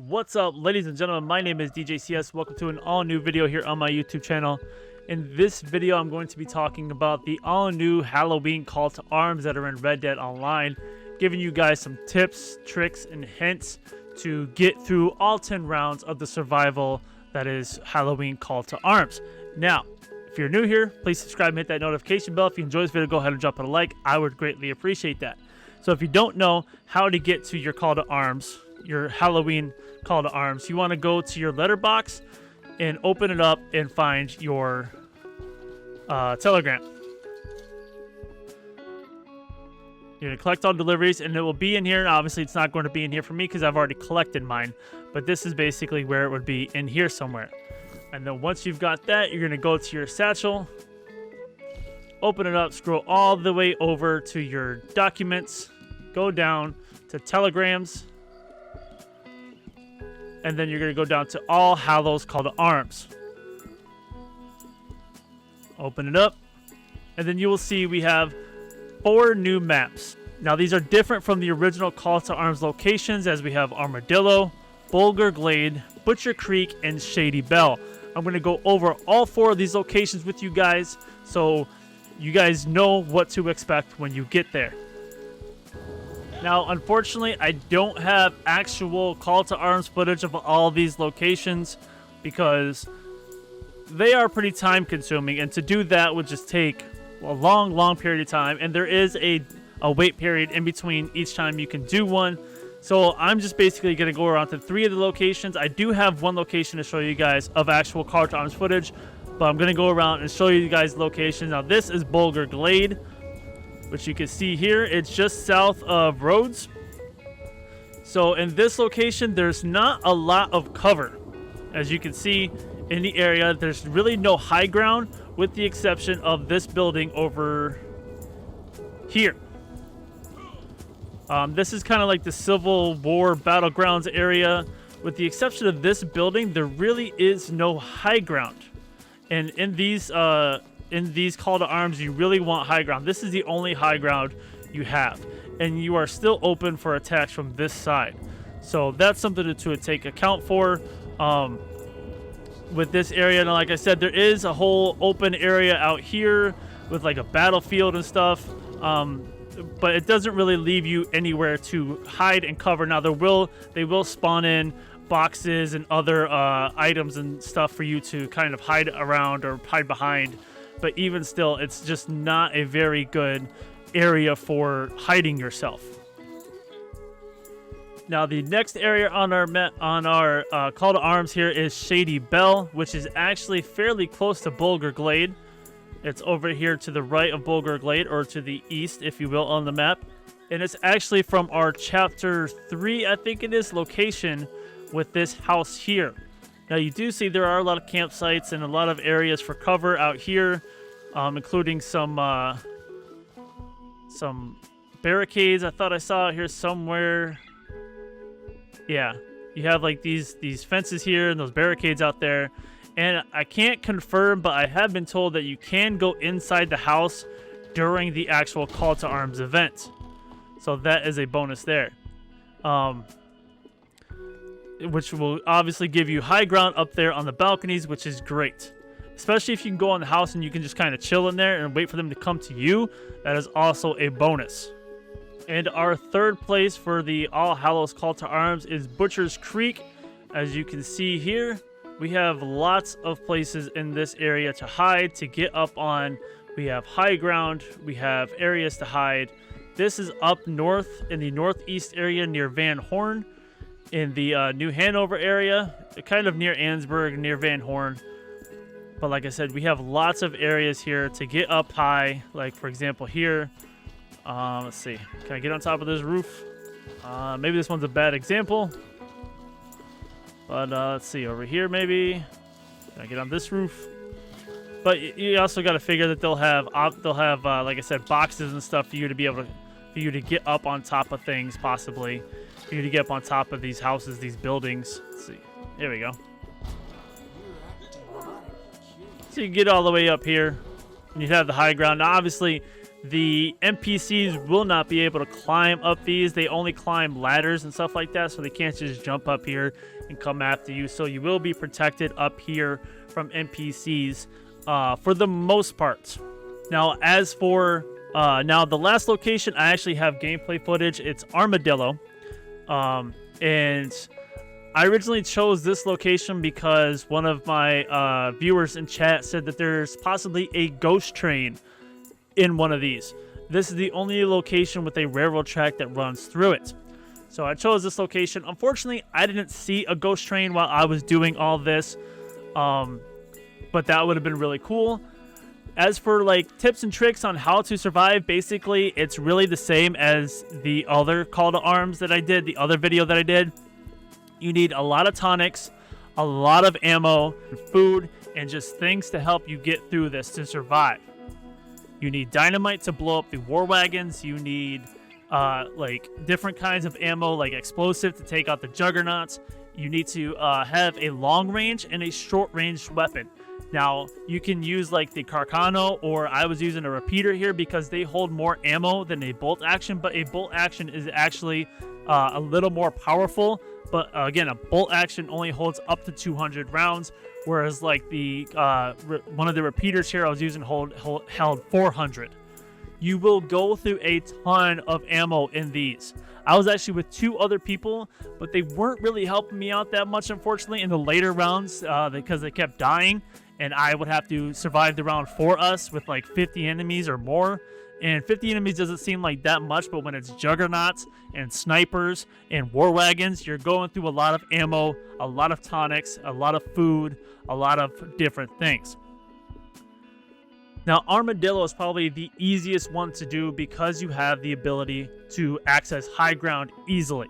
What's up, ladies and gentlemen? My name is DJCS. Welcome to an all-new video here on my YouTube channel. In this video, I'm going to be talking about the all-new Halloween call to arms that are in Red Dead Online, giving you guys some tips, tricks, and hints to get through all 10 rounds of the survival that is Halloween call to arms. Now, if you're new here, please subscribe and hit that notification bell. If you enjoy this video, go ahead and drop it a like. I would greatly appreciate that. So if you don't know how to get to your call to arms, your Halloween call to arms, you want to go to your letterbox and open it up and find your telegram. You're going to collect all deliveries and it will be in here. Obviously, it's not going to be in here for me because I've already collected mine, but this is basically where it would be, in here somewhere. And then once you've got that, you're going to go to your satchel, open it up, scroll all the way over to your documents, go down to telegrams, and then you're going to go down to all Hallows call to arms. Open it up, and then you will see we have 4 new maps. Now these are different from the original call to arms locations, as we have Armadillo, Bulger Glade, Butcher Creek, and Shady Bell. I'm going to go over all 4 of these locations with you guys, so you guys know what to expect when you get there. Now, unfortunately, I don't have actual call to arms footage of all these locations because they are pretty time consuming, and to do that would just take a long period of time, and there is a wait period in between each time you can do one. So I'm just basically going to go around to 3 of the locations. I do have 1 location to show you guys of actual call to arms footage, but I'm going to go around and show you guys locations. Now this is Bulger Glade, which you can see here. It's just south of Rhodes. So in this location, there's not a lot of cover. As you can see in the area, there's really no high ground with the exception of this building over here. This is kind of like the Civil War battlegrounds area. With the exception of this building, there really is no high ground. And in these call to arms, you really want high ground. This is the only high ground you have, and you are still open for attacks from this side. So that's something to take account for with this area. And like I said, there is a whole open area out here with like a battlefield and stuff, but it doesn't really leave you anywhere to hide and cover. Now they will spawn in boxes and other items and stuff for you to kind of hide around or hide behind, but even still, it's just not a very good area for hiding yourself. Now the next area on our call to arms here is Shady Bell, which is actually fairly close to Bulger Glade. It's over here to the right of Bulger Glade, or to the east, if you will, on the map. And it's actually from our chapter 3, I think it is, location with this house here. Now you do see there are a lot of campsites and a lot of areas for cover out here, including some barricades. I thought I saw it here somewhere. Yeah, you have like these fences here and those barricades out there. And I can't confirm, but I have been told that you can go inside the house during the actual call to arms event. So that is a bonus there. Which will obviously give you high ground up there on the balconies, which is great. Especially if you can go in the house and you can just kind of chill in there and wait for them to come to you. That is also a bonus. And our third place for the All Hallows call to arms is Butcher's Creek. As you can see here, we have lots of places in this area to hide, to get up on. We have high ground. We have areas to hide. This is up north in the northeast area near Van Horn, in the New Hanover area, kind of near Ansburg, near Van Horn. But like I said, we have lots of areas here to get up high. Like, for example, here. Let's see. Can I get on top of this roof? Maybe this one's a bad example. But let's see. Over here, maybe. Can I get on this roof? But you also got to figure that they'll have like I said, boxes and stuff for you to be able to, for you to get up on top of things, possibly. For you to get up on top of these houses, these buildings. Let's see. Here we go. So you can get all the way up here, and you have the high ground. Now, obviously, The NPCs will not be able to climb up these. They only climb ladders and stuff like that, so they can't just jump up here and come after you. So you will be protected up here from NPCs for the most part. Now, as for the last location, I actually have gameplay footage. It's Armadillo, and I originally chose this location because one of my viewers in chat said that there's possibly a ghost train in one of these. This is the only location with a railroad track that runs through it. So I chose this location. Unfortunately, I didn't see a ghost train while I was doing all this, but that would have been really cool. As for like tips and tricks on how to survive, basically it's really the same as the other call to arms that I did, the other video that I did. You need a lot of tonics, a lot of ammo, food, and just things to help you get through this to survive. You need dynamite to blow up the war wagons. You need like different kinds of ammo, like explosive to take out the juggernauts. You need to have a long range and a short range weapon. Now, you can use like the Carcano, or I was using a repeater here because they hold more ammo than a bolt action, but a bolt action is actually a little more powerful. But again, a bolt action only holds up to 200 rounds, whereas like the one of the repeaters here I was using held 400. You will go through a ton of ammo in these. I was actually with 2 other people, but they weren't really helping me out that much, unfortunately, in the later rounds because they kept dying, and I would have to survive the round for us with like 50 enemies or more. And 50 enemies doesn't seem like that much, but when it's juggernauts and snipers and war wagons, you're going through a lot of ammo, a lot of tonics, a lot of food, a lot of different things. Now, Armadillo is probably the easiest one to do because you have the ability to access high ground easily,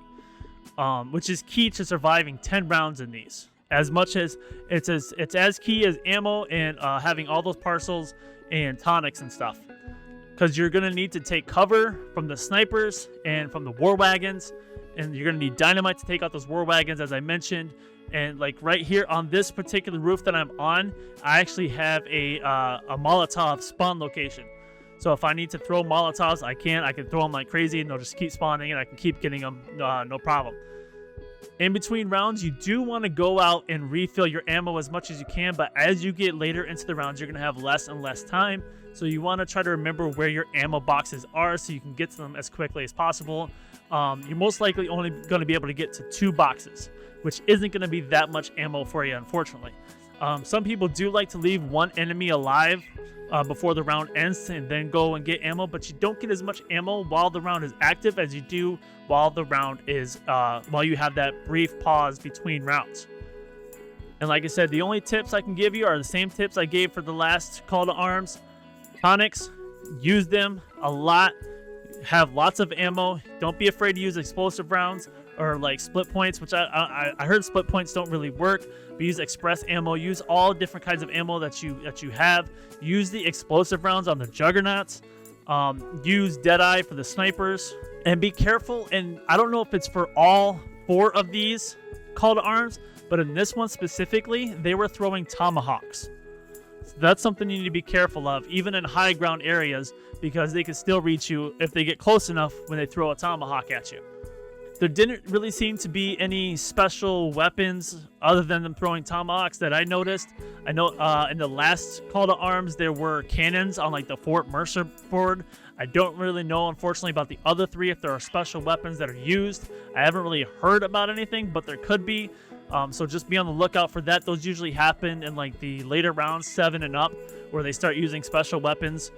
which is key to surviving 10 rounds in these. As much as it's as key as ammo and having all those parcels and tonics and stuff. Because you're going to need to take cover from the snipers and from the war wagons, and you're going to need dynamite to take out those war wagons, as I mentioned. And like right here on this particular roof that I'm on, I actually have a Molotov spawn location. So if I need to throw Molotovs, I can throw them like crazy, and they'll just keep spawning, and I can keep getting them no problem. In between rounds, you do want to go out and refill your ammo as much as you can, but as you get later into the rounds, you're going to have less and less time. So you want to try to remember where your ammo boxes are so you can get to them as quickly as possible. You're most likely only going to be able to get to 2 boxes, which isn't going to be that much ammo for you, unfortunately. Some people do like to leave one enemy alive before the round ends and then go and get ammo, but you don't get as much ammo while the round is active as you do while the round is while you have that brief pause between rounds. And like I said, the only tips I can give you are the same tips I gave for the last call to arms. Tonics, use them a lot. Have lots of ammo. Don't be afraid to use explosive rounds or like split points, which I heard split points don't really work. But use express ammo. Use all different kinds of ammo that you have. Use the explosive rounds on the juggernauts. Use Deadeye for the snipers. And be careful. And I don't know if it's for all 4 of these call to arms, but in this one specifically, they were throwing tomahawks. So that's something you need to be careful of, even in high ground areas, because they can still reach you if they get close enough when they throw a tomahawk at you. There didn't really seem to be any special weapons other than them throwing tomahawks that I noticed. I know in the last call to arms, there were cannons on like the Fort Mercer board. I don't really know, unfortunately, about the other 3 if there are special weapons that are used. I haven't really heard about anything, but there could be. So just be on the lookout for that. Those usually happen in like the later rounds, 7 and up, where they start using special weapons.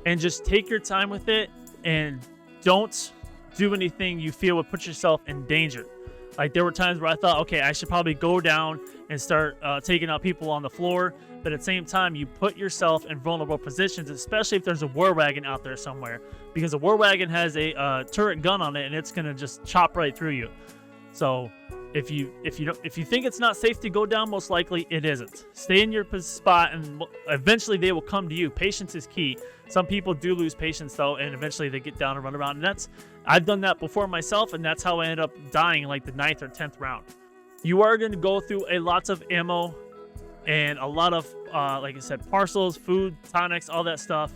And just take your time with it and don't do anything you feel would put yourself in danger. Like there were times where I thought, okay, I should probably go down and start taking out people on the floor. But at the same time, you put yourself in vulnerable positions, especially if there's a war wagon out there somewhere, because a war wagon has a turret gun on it and it's going to just chop right through you. So if you think it's not safe to go down, most likely it isn't. Stay in your spot, and eventually they will come to you. Patience is key. Some people do lose patience though, and eventually they get down and run around. And I've done that before myself, and that's how I ended up dying in like the 9th or 10th round. You are going to go through a lot of ammo and a lot of, like I said, parcels, food, tonics, all that stuff.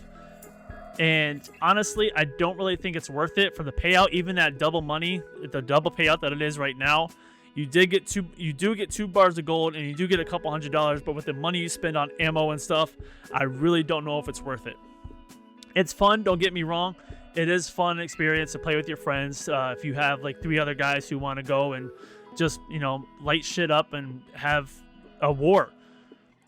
And honestly, I don't really think it's worth it for the payout. Even that double money, the double payout that it is right now, you do get 2 bars of gold, and you do get a couple $100. But with the money you spend on ammo and stuff, I really don't know if it's worth it. It's fun, don't get me wrong. It is fun experience to play with your friends. If you have like 3 other guys who want to go and just, you know, light shit up and have a war.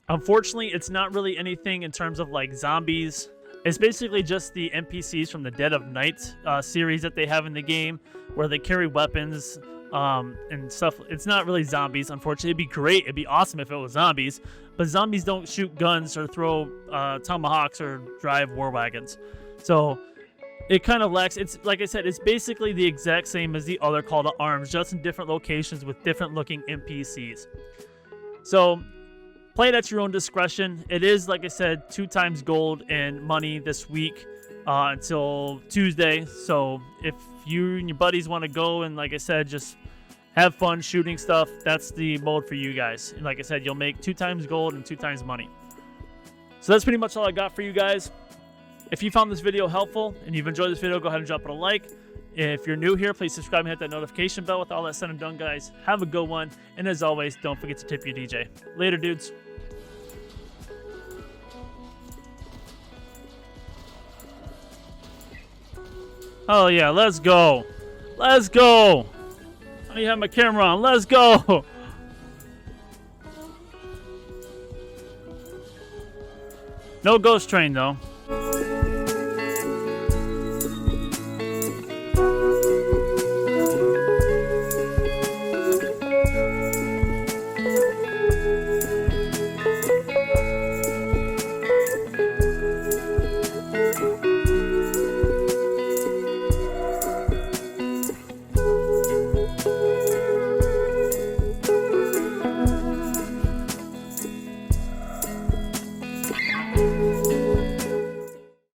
Unfortunately, it's not really anything in terms of like zombies. It's basically just the NPCs from the Dead of Night series that they have in the game, where they carry weapons and stuff. It's not really zombies, unfortunately. It'd be great. It'd be awesome if it was zombies. But zombies don't shoot guns or throw tomahawks or drive war wagons. So it kind of lacks. It's like I said, it's basically the exact same as the other Call to Arms, just in different locations with different looking NPCs. So play it at your own discretion. It is, like I said, 2 times gold and money this week until Tuesday. So if you and your buddies want to go and, like I said, just have fun shooting stuff, that's the mode for you guys. And like I said, you'll make 2 times gold and 2 times money. So that's pretty much all I got for you guys. If you found this video helpful and you've enjoyed this video, go ahead and drop it a like. If you're new here, please subscribe and hit that notification bell. With all that said and done, guys, have a good one. And as always, don't forget to tip your DJ. Later, dudes. Oh yeah, let's go. Let's go. I need to have my camera on. Let's go. No ghost train though.